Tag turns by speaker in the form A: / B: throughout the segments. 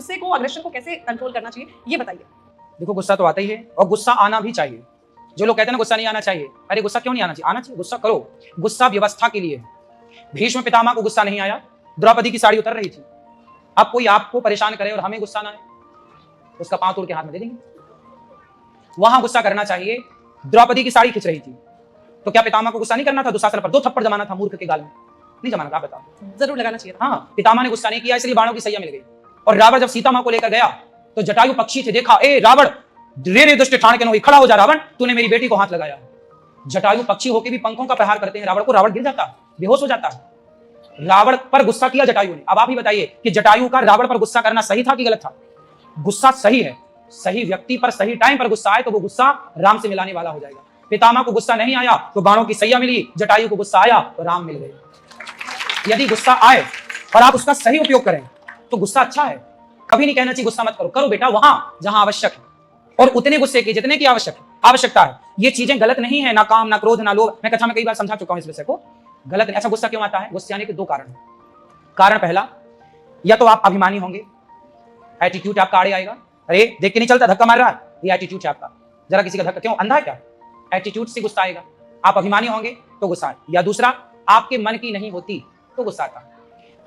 A: गुस्से को, अग्रेशन को कैसे कंट्रोल करना चाहिए, ये बताइए।
B: देखो, गुस्सा तो आता ही है और गुस्सा आना भी चाहिए। जो लोग कहते हैं ना गुस्सा नहीं आना चाहिए, अरे गुस्सा क्यों नहीं आना चाहिए? आना चाहिए, गुस्सा करो। गुस्सा व्यवस्था के लिए है। भीष्म पितामह को गुस्सा नहीं आया, द्रौपदी की साड़ी उतर रही थी। अब कोई आपको परेशान करे और हमें गुस्सा ना आए, उसका पांव तोड़ के हाथ में दे देंगे। वहां गुस्सा करना चाहिए। द्रौपदी की साड़ी खिंच रही थी, तो क्या पितामह को गुस्सा नहीं करना था? दुशासन पर 2 थप्पड़ जमाना था मूर्ख के गाल में, नहीं जमाना था? आप बताओ।
A: जरूर लगाना चाहिए।
B: हाँ, पितामह ने गुस्सा नहीं किया, इसलिए बाणों की सैया मिल गई। और रावण जब सीता मां को लेकर गया तो जटायु पक्षी थे, देखा, ए रावण, रे दुष्ट ठाण के नो, खड़ा हो जा रावण, तूने मेरी बेटी को हाथ लगाया। जटायु पक्षी होकर भी पंखों का प्रहार करते हैं रावण को, रावण गिर जाता, बेहोश हो जाता है। रावण पर गुस्सा किया जटायु ने। अब आप ही बताइए कि जटायु का रावण पर गुस्सा करना सही था कि गलत था? गुस्सा सही है। सही व्यक्ति पर सही टाइम पर गुस्सा आए तो वो गुस्सा राम से मिलाने वाला हो जाएगा। पितामह को गुस्सा नहीं आया तो बाणों की सैया मिली, जटायु को गुस्सा आया तो राम मिल गए। यदि गुस्सा आए और आप उसका सही उपयोग करें तो गुस्सा अच्छा है। कभी नहीं कहना चाहिए गुस्सा मत करो, करो बेटा वहां जहां आवश्यक है, और उतने गुस्से की जितने की आवश्यकता है। ये चीजें गलत नहीं है, ना काम, ना क्रोध, ना लोभ। मैं कथा में कई बार समझा चुका हूं इस विषय को। गलत नहीं। अच्छा, गुस्सा क्यों आता है? गुस्से आने के 2 कारण। कारण पहला, या तो आप अभिमानी होंगे, एटीट्यूड आपका आड़े आएगा। अरे देख के नहीं चलता, धक्का मार रहा है, ये एटीट्यूड है आपका। जरा किसी का धक्का, क्यों, अंधा है क्या? एटीट्यूड से गुस्सा आएगा। आप अभिमानी होंगे तो गुस्सा आए। या दूसरा, आपके मन की नहीं होती तो गुस्सा आता।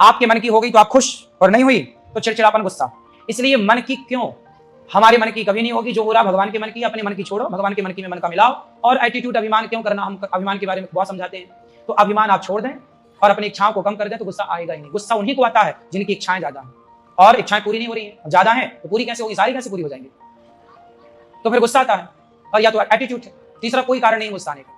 B: आपके मन की हो गई तो आप खुश, और नहीं हुई तो चिड़चिड़ापन, गुस्सा। इसलिए मन की क्यों? हमारे मन की कभी नहीं होगी। जो हो रहा भगवान के मन की, अपने मन की छोड़ो, भगवान के मन की में मन का मिलाओ। और एटीट्यूड, अभिमान क्यों करना? हम अभिमान के बारे में बहुत समझाते हैं। तो अभिमान आप छोड़ दें और अपनी इच्छाओं को कम कर दें तो गुस्सा आएगा ही नहीं। गुस्सा उन्हीं को आता है जिनकी इच्छाएं ज्यादा हैं, और इच्छाएं पूरी नहीं हो रही हैं। ज्यादा हैं तो पूरी कैसे होगी? सारी कैसे पूरी हो जाएंगी? तो फिर गुस्सा आता है। और या तो एटीट्यूड है। तीसरा कोई कारण नहीं गुस्सा आने का।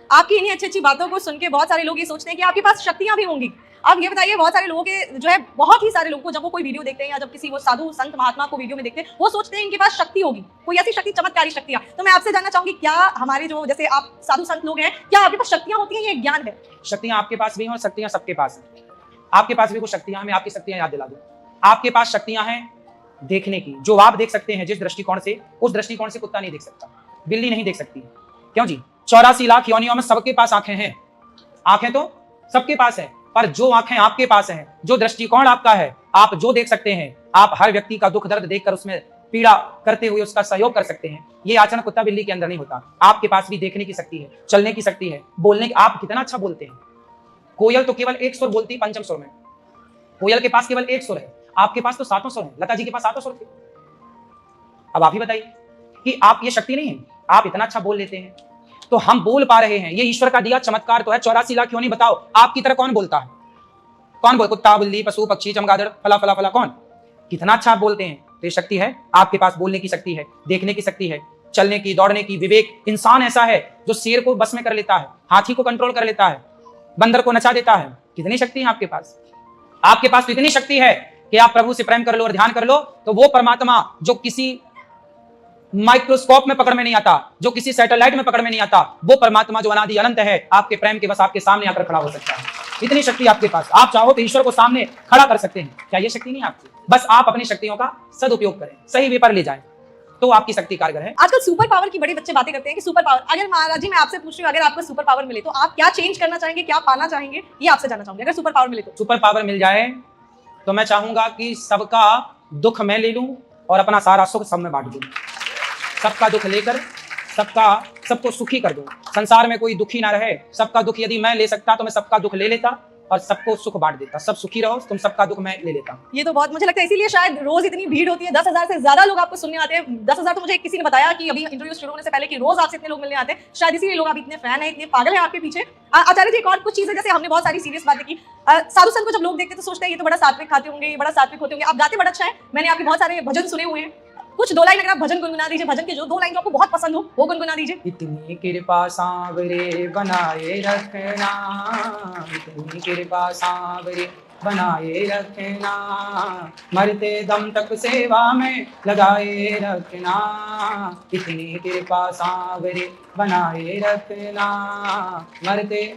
A: आपकी इन्हीं अच्छी अच्छी बातों को सुन के बहुत सारे लोग ये सोचते हैं कि आपके पास शक्तियां भी होंगी। आप ये बताइए, बहुत सारे लोगों के जो है, बहुत ही सारे लोगों को जब वो कोई वीडियो देखते हैं या जब किसी वो साधु संत महात्मा को वीडियो में देखते हैं, वो सोचते हैं इनके पास शक्ति होगी, कोई ऐसी शक्ति, चमत्कारी शक्तियां। तो मैं आपसे जानना चाहूंगी, क्या हमारे जो जैसे आप साधु संत लोग हैं, क्या आपके पास शक्तियां होती हैं? ये ज्ञान है?
B: शक्तियां आपके पास भी हैं और शक्तियां सबके पास हैं। आपके पास भी कुछ शक्तियां हैं। मैं आपकी शक्तियां याद दिला दूं। आपके पास शक्तियां हैं देखने की, जो आप देख सकते हैं जिस दृष्टिकोण से, उस दृष्टिकोण से कुत्ता नहीं देख सकता, बिल्ली नहीं देख सकती। क्यों जी? 84 लाख योनियों में सबके पास आंखें हैं। आंखें तो सबके पास है, पर जो आंखें आपके पास हैं, जो दृष्टिकोण आपका है, आप जो देख सकते हैं, आप हर व्यक्ति का दुख दर्द देखकर उसमें पीड़ा करते हुए उसका सहयोग कर सकते हैं। ये आचरण कुत्ता बिल्ली के अंदर नहीं होता। आपके पास भी देखने की शक्ति है, चलने की शक्ति है, बोलने की। आप कितना अच्छा बोलते हैं। कोयल तो केवल 1 सुर बोलती, पंचम सुर में। कोयल के पास केवल 1 सुर है, आपके पास तो 7 सुर है। लता जी के पास 7 सुर थे। अब आप ही बताइए कि आप, ये शक्ति नहीं है, आप इतना अच्छा बोल लेते हैं तो हम बोल पा रहे हैं। ये ईश्वर का दिया चमत्कार तो है। 84 लाख क्यों नहीं? बताओ, आपकी तरह कौन बोलता है? कौन बोल? कुत्ता, बिल्ली, पशु, पक्षी, चमगादड़, फला फला फला, कौन? कितना अच्छा आप बोलते हैं। तो ये शक्ति है आपके पास। बोलने की शक्ति है, देखने की शक्ति है, चलने की, दौड़ने की, विवेक। इंसान ऐसा है जो शेर को बस में कर लेता है, हाथी को कंट्रोल कर लेता है, बंदर को नचा देता है। कितनी शक्ति है आपके पास। आपके पास तो इतनी शक्ति है कि आप प्रभु से प्रेम कर लो और ध्यान कर लो तो वो परमात्मा जो किसी माइक्रोस्कोप में पकड़ में नहीं आता, जो किसी सैटेलाइट में पकड़ में नहीं आता, वो परमात्मा जो अनादि अनंत है, आपके प्रेम के बस आपके सामने आकर खड़ा हो सकता है। इतनी शक्ति आपके पास। आप चाहो तो ईश्वर को सामने खड़ा कर सकते हैं। क्या ये शक्ति नहीं आपकी? बस आप अपनी शक्तियों का सदुपयोग करें, सही वे पर ले जाएं तो आपकी शक्ति कारगर है।
A: आजकल सुपर पावर की बड़े बच्चे बातें करते हैं कि सुपर पावर, अगर महाराज जी मैं आपसे पूछ रही हूँ, अगर आपको सुपर पावर मिले तो आप क्या चेंज करना चाहेंगे, क्या पाना चाहेंगे, ये आपसे जानना चाहूंगी। अगर सुपर पावर मिले तो?
B: सुपर पावर मिल जाए तो मैं चाहूंगा कि सबका दुख मैं ले लूं और अपना सारा सुख सब में बांट दूं। सबका दुख लेकर सबको सुखी कर दूं। संसार में कोई दुखी ना रहे। सबका दुख यदि मैं ले सकता तो मैं सबका दुख ले लेता और सबको सुख बांट देता। सब सुखी रहो, तुम सबका दुख मैं ले लेता।
A: ये तो बहुत, मुझे लगता है इसीलिए शायद रोज इतनी भीड़ होती है। 10,000 से ज्यादा लोग आपको सुनने आते हैं। 10,000 तो मुझे किसी ने बताया कि अभी इंटरव्यू शुरू होने से पहले कि रोज आपसे इतने लोग मिलने आते हैं। शायद इसीलिए लोग आप इतने फैन है, इतने पागल है आपके पीछे। आचार्य जी, एक और कुछ चीजें, जैसे हमने बहुत सारी सीरियस बातें की, साधु संत को जब लोग देखते हैं तो सोचते हैं ये तो बड़ा सात्विक खाते होंगे, ये बड़ा सात्विक होते होंगे। आप गाते बड़ा अच्छा है, मैंने आपके बहुत सारे भजन सुने हुए हैं। कुछ 2 लाइन अगर आप भजन गुनगुना दीजिए, भजन के जो 2 लाइन जो आपको बहुत पसंद हो वो गुनगुना दीजिए।
B: इतनी कृपा सांवरे बनाए रखना, इतनी कृपा सांवरे बनाए रखना, मरते दम तक सेवा में लगाए रखना, इतनी कृपा सांवरे बनाए रखना, मरते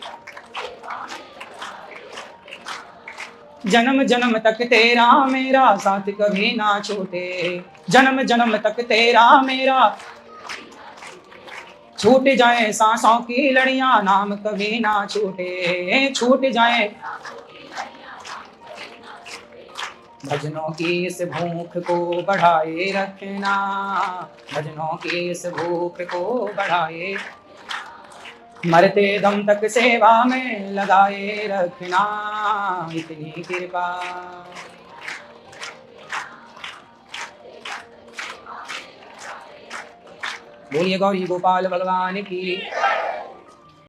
B: जन्म जन्म तक तेरा मेरा साथ कभी ना छूटे, जन्म जन्म तक तेरा मेरा छूट जाए सांसों की लड़ियां, नाम कभी ना छूटे, छूट जाए भजनों की इस भूख को बढ़ाए रखना, भजनों की इस भूख को बढ़ाए, मरते दम तक सेवा में लगाए रखना, इतनी कृपा। बोलिए गौरी गोपाल भगवान की।